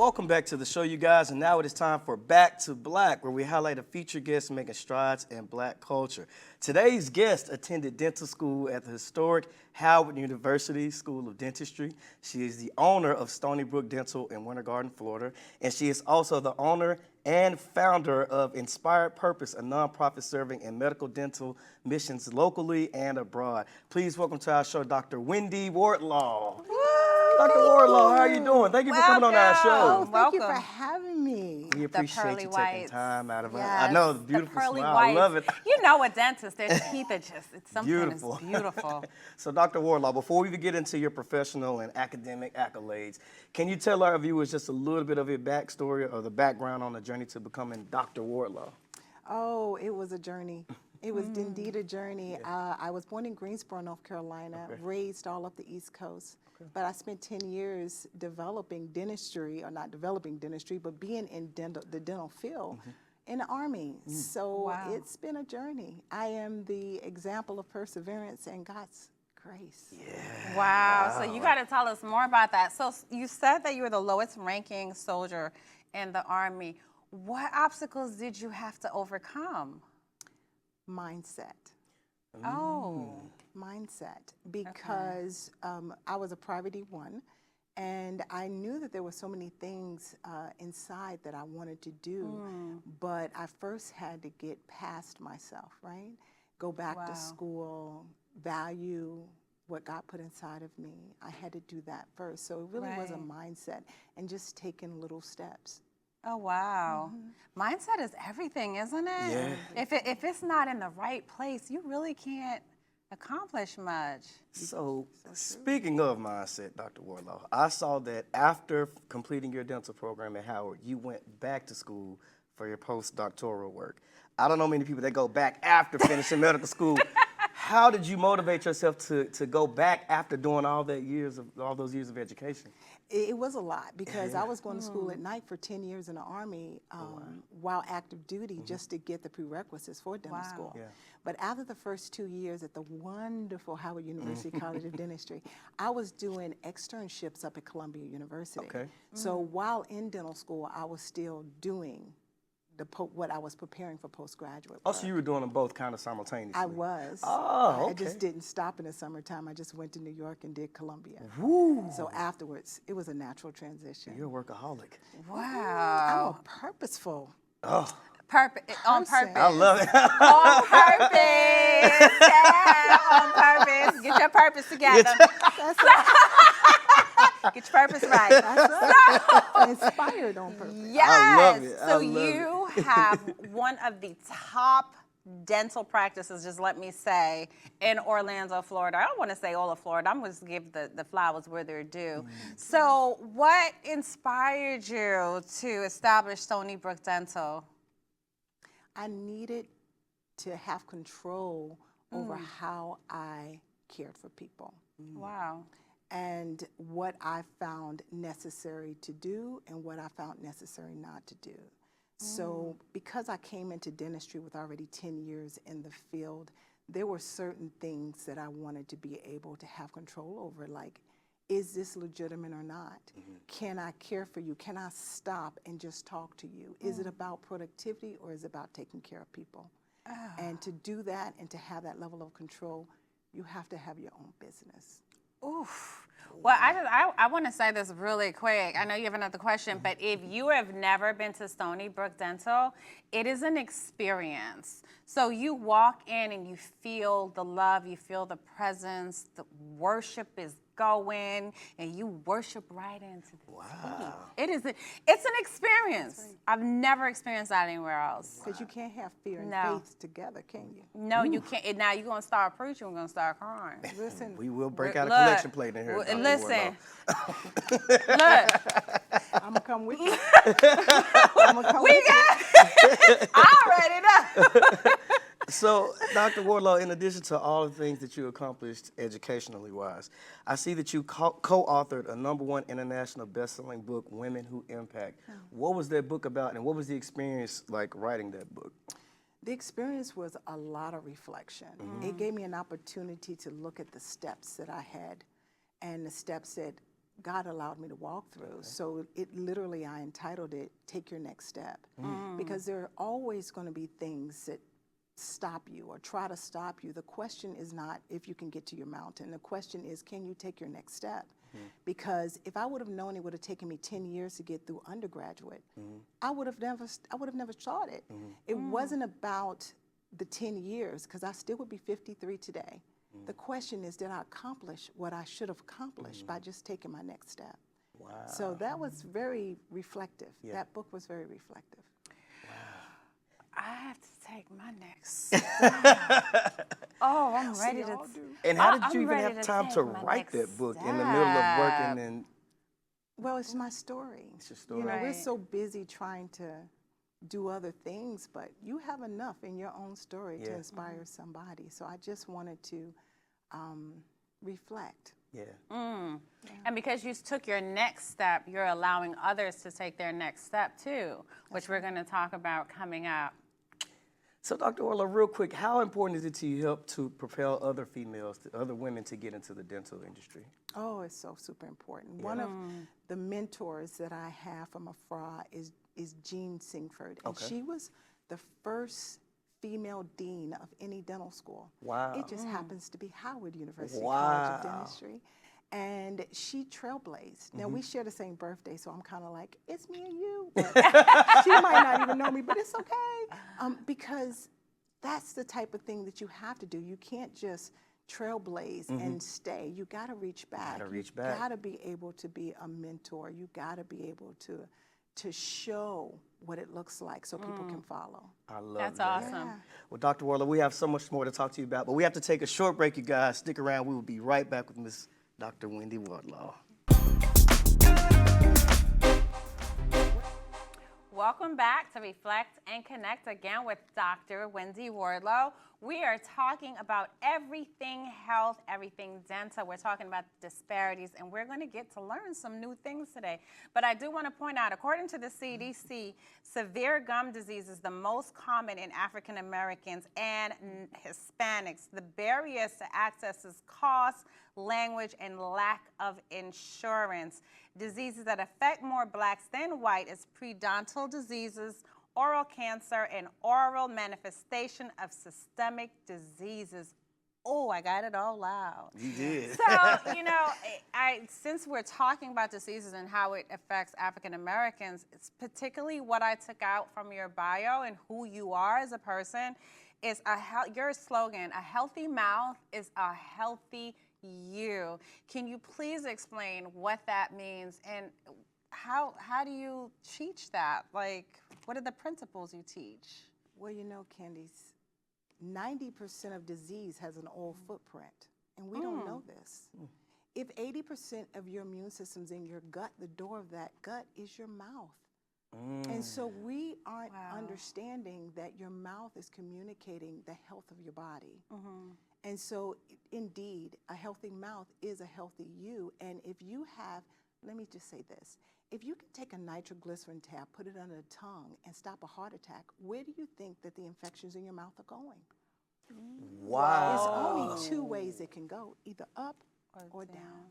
Welcome back to the show, you guys, and now it is time for Back to Black, where we highlight a featured guest making strides in black culture. Today's guest attended dental school at the historic Howard University School of Dentistry. She is the owner of Stony Brook Dental in Winter Garden, Florida, and she is also the owner and founder of Inspired Purpose, a nonprofit serving in medical dental missions locally and abroad. Please welcome to our show, Dr. Wendi Wardlaw. Dr. Wardlaw, how are you doing? Thank you for coming on our show. Thank you for having me. We appreciate you taking time out of it. Yes, I know, the beautiful smile. Whites. I love it. You know a dentist, their teeth are just, it's something Beautiful. that's beautiful. So, Dr. Wardlaw, before we even get into your professional and academic accolades, can you tell our viewers just a little bit of your backstory or the background on the journey to becoming Dr. Wardlaw? Oh, it was a journey. It was indeed a journey. I was born in Greensboro, North Carolina, raised all up the East Coast. But I spent 10 years developing dentistry, or not developing dentistry, but being in the dental field in the Army. So it's been a journey. I am the example of perseverance and God's grace. Yeah. Wow. So you got to tell us more about that. So you said that you were the lowest ranking soldier in the Army. What obstacles did you have to overcome? Mindset. Oh. Mindset, because I was a private E1, and I knew that there were so many things inside that I wanted to do, but I first had to get past myself, right? Go back to school, value what God put inside of me. I had to do that first. So it really was a mindset and just taking little steps. Oh, wow. Mindset is everything, isn't it? Yeah. If it's not in the right place, you really can't accomplish much. So speaking of mindset, Dr. Wardlaw, I saw that after completing your dental program at Howard, you went back to school for your postdoctoral work. I don't know many people that go back after finishing medical school. How did you motivate yourself to go back after doing all those years of education? It was a lot, because I was going to school at night for 10 years in the Army while active duty just to get the prerequisites for dental school. Yeah. But after the first 2 years at the wonderful Howard University College of Dentistry, I was doing externships up at Columbia University. Okay. So while in dental school, I was still doing what I was preparing for postgraduate work. Oh, so you were doing them both kind of simultaneously? I was. Oh, okay. I just didn't stop in the summertime. I just went to New York and did Columbia. Woo. So afterwards, it was a natural transition. You're a workaholic. Wow. I'm a purposeful. Oh. On purpose. I love it. On purpose. Yeah, on purpose. Get your purpose together. Get your purpose right. That's inspired on purpose. Yes. I love it. So you have one of the top dental practices, just let me say, in Orlando, Florida. I don't want to say all of Florida. I'm going to give the flowers where they're due. So what inspired you to establish Stony Brook Dental? I needed to have control over how I cared for people. Wow. And what I found necessary to do and what I found necessary not to do. So because I came into dentistry with already 10 years in the field, there were certain things that I wanted to be able to have control over, like, is this legitimate or not? Can I care for you? Can I stop and just talk to you? Is it about productivity or is it about taking care of people? And to do that and to have that level of control, you have to have your own business. Oof. Well, I want to say this really quick. I know you have another question, but if you have never been to Stony Brook Dental, it is an experience. So you walk in and you feel the love, you feel the presence, the worship is going, and you worship right into the teeth. It's an experience. I've never experienced that anywhere else. Because you can't have fear and faith together, can you? No, you can't. And now you're going to start preaching, we're going to start crying. Listen. We will break out a collection plate in here. Listen. Look. I'm going to come with you. I'm going to come with you. I already know. So, Dr. Wardlaw, in addition to all the things that you accomplished educationally wise, I see that you co-authored a #1 international best-selling book, Women Who Impact. What was that book about, and what was the experience like writing that book? The experience was a lot of reflection. It gave me an opportunity to look at the steps that I had and the steps that God allowed me to walk through. So it literally, I entitled it, Take Your Next Step. Because there are always going to be things that stop you or try to stop you. The question is not if you can get to your mountain. The question is, can you take your next step? Because if I would have known it would have taken me 10 years to get through undergraduate, I would have never started. It wasn't about the 10 years, because I still would be 53 today. The question is, did I accomplish what I should have accomplished by just taking my next step? Wow. So that was very reflective. That book was very reflective. I have to take my next step. Oh, I'm ready to. And how did I'm you even ready have to time take to my write next that book in the middle of working? And Well, it's my story. it's your story. You know, we're Right. so busy trying to do other things, but you have enough in your own story to inspire somebody. So I just wanted to reflect. Yeah. And because you took your next step, you're allowing others to take their next step too, which we're going to talk about coming up. So, Dr. Wardlaw, real quick, how important is it to you help to propel other females, other women to get into the dental industry? Oh, it's so super important. One of the mentors that I have from afar is Jean Singford, and she was the first female dean of any dental school. Wow. It just happens to be Howard University Wow. College of Dentistry. And she trailblazed. Now, we share the same birthday, so I'm kind of like, it's me and you. But she might not even know me, but it's okay. Because that's the type of thing that you have to do. You can't just trailblaze and stay. You got to reach back. You got to be able to be a mentor. You got to be able to show what it looks like so people can follow. I love That's that. awesome. Yeah. Well, Dr. Wardlaw, we have so much more to talk to you about, but we have to take a short break, you guys. Stick around. We will be right back with Miss Dr. Wendi Wardlaw. Welcome back to Reflect and Connect again with Dr. Wendi Wardlaw. We are talking about everything health, everything dental. We're talking about disparities, and we're going to get to learn some new things today. But I do want to point out, according to the CDC, severe gum disease is the most common in African Americans and Hispanics. The barriers to access is cost, language, and lack of insurance. Diseases that affect more blacks than white is periodontal diseases, oral cancer, and oral manifestation of systemic diseases. Oh, I got it all out. You did. So, you know, since we're talking about diseases and how it affects African Americans, it's particularly what I took out from your bio and who you are as a person is your slogan, a healthy mouth is a healthy you. Can you please explain what that means and how do you teach that? Like, what are the principles you teach? Well, you know, Candice, 90% of disease has an old footprint, and we don't know this. If 80% of your immune system's in your gut, the door of that gut is your mouth. And so we aren't understanding that your mouth is communicating the health of your body. And so, indeed, a healthy mouth is a healthy you. And if you have, let me just say this, if you can take a nitroglycerin tab, put it under the tongue, and stop a heart attack, where do you think that the infections in your mouth are going? Wow. There's only two ways it can go, either up or down.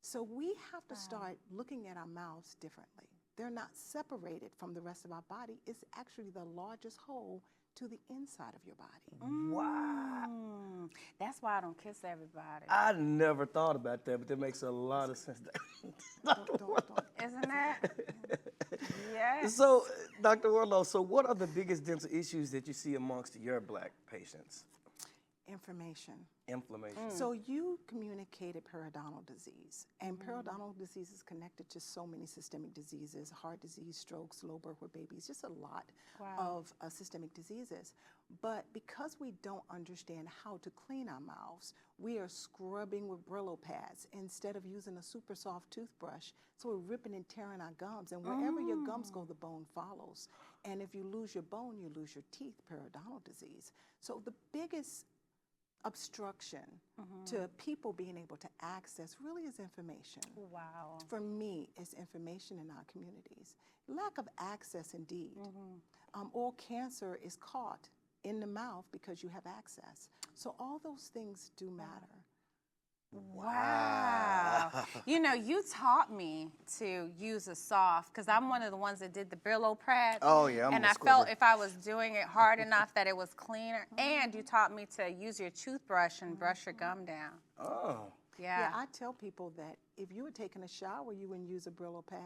So we have to start looking at our mouths differently. They're not separated from the rest of our body. It's actually the largest hole to the inside of your body. Wow. That's why I don't kiss everybody. I never thought about that, but that makes a lot of sense. Isn't it? Yes. So, Dr. Wardlaw, so what are the biggest dental issues that you see amongst your black patients? Information. Inflammation. So you communicated periodontal disease, and periodontal disease is connected to so many systemic diseases, heart disease, strokes, low birth weight babies, just a lot of systemic diseases. But because we don't understand how to clean our mouths, we are scrubbing with Brillo pads instead of using a super soft toothbrush. So we're ripping and tearing our gums, and wherever your gums go, the bone follows. And if you lose your bone, you lose your teeth, periodontal disease. So the biggest obstruction to people being able to access really is information. Wow. For me, it's information in our communities. Lack of access, indeed. Oral cancer is caught in the mouth because you have access. So all those things do matter. Wow. You know, you taught me to use a soft, because I'm one of the ones that did the Brillo pads. Oh, yeah, I'm And a I felt squibber. if I was doing it hard enough that it was cleaner. And you taught me to use your toothbrush and brush your gum down. Oh. Yeah, Yeah. I tell people that if you were taking a shower, you wouldn't use a Brillo pad.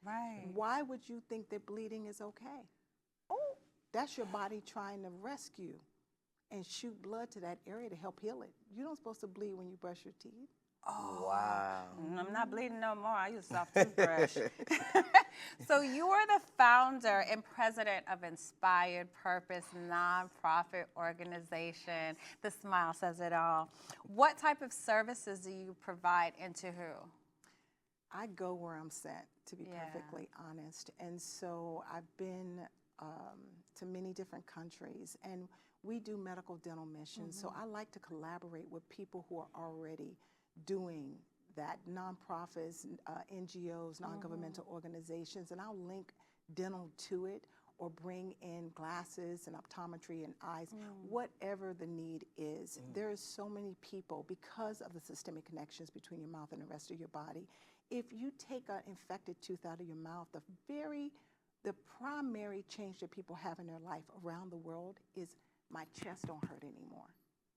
Right. Why would you think that bleeding is okay? Oh, that's your body trying to rescue and shoot blood to that area to help heal it. You're not supposed to bleed when you brush your teeth. Wow. I'm not bleeding no more. I use a soft toothbrush. So you are the founder and president of Inspired Purpose nonprofit organization. The smile says it all. What type of services do you provide and to who? I go where I'm sent, to be Yeah. perfectly honest. And so I've been to many different countries, and we do medical dental missions. So I like to collaborate with people who are already doing that, nonprofits, NGOs, non-governmental organizations, and I'll link dental to it or bring in glasses and optometry and eyes, whatever the need is. There are so many people, because of the systemic connections between your mouth and the rest of your body. If you take an infected tooth out of your mouth, the primary change that people have in their life around the world is my chest don't hurt anymore.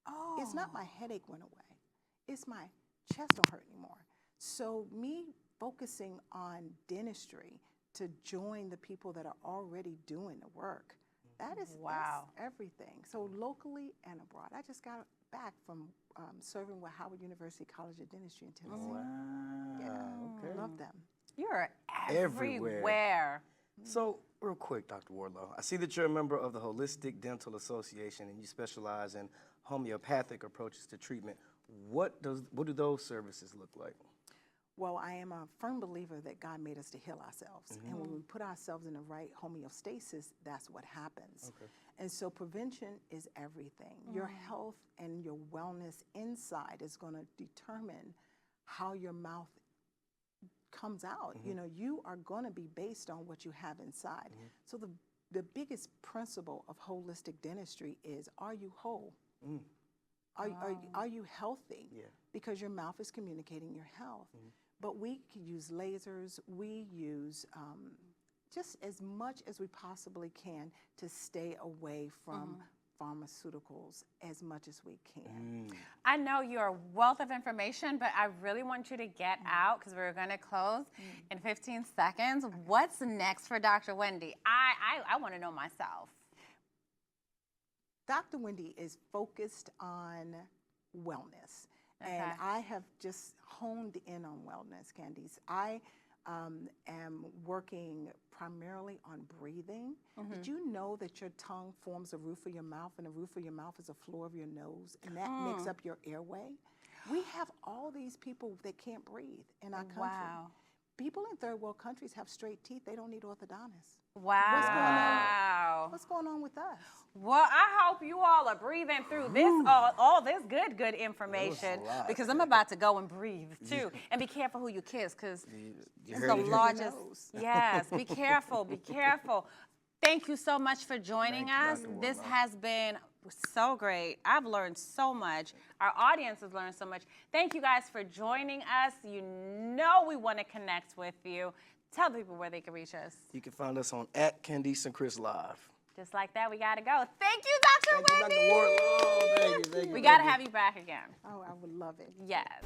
Oh. It's not my headache went away. It's my chest don't hurt anymore. So me focusing on dentistry to join the people that are already doing the work, that's everything. So locally and abroad. I just got back from serving with Howard University College of Dentistry in Tennessee. Yeah, Okay. love them. You're Everywhere. everywhere. So, real quick, Dr. Wardlaw, I see that you're a member of the Holistic Dental Association and you specialize in homeopathic approaches to treatment. What do those services look like? Well, I am a firm believer that God made us to heal ourselves. And when we put ourselves in the right homeostasis, that's what happens. Okay. And so prevention is everything. Your health and your wellness inside is going to determine how your mouth comes out. You know, you are going to be based on what you have inside. So the biggest principle of holistic dentistry is, are you whole? Are you healthy? Yeah. Because your mouth is communicating your health. But we can use lasers. We use just as much as we possibly can to stay away from pharmaceuticals as much as we can. I know you're a wealth of information, but I really want you to get out because we're going to close in 15 seconds. What's next for Dr. Wendi? I want to know myself. Dr. Wendi is focused on wellness. And I have just honed in on wellness, Candice. I am working primarily on breathing. Did you know that your tongue forms the roof of your mouth, and the roof of your mouth is the floor of your nose, and that makes up your airway? We have all these people that can't breathe in our country. Wow. People in third world countries have straight teeth. They don't need orthodontists. Wow. What's going on with us? Well, I hope you all are breathing through this, all this good information, because I'm about to go and breathe too. And be careful who you kiss, because it's the largest. Yes, be careful, be careful. Thank you so much for joining us. This has been so great. I've learned so much. Our audience has learned so much. Thank you guys for joining us. You know we want to connect with you. Tell people where they can reach us. You can find us on @Candice and Kris Live. Just like that, we got to go. Thank you, Dr. Wendi. Thank you, Dr. Wardlaw. Thank you. We got to have you back again. Oh, I would love it. Yes.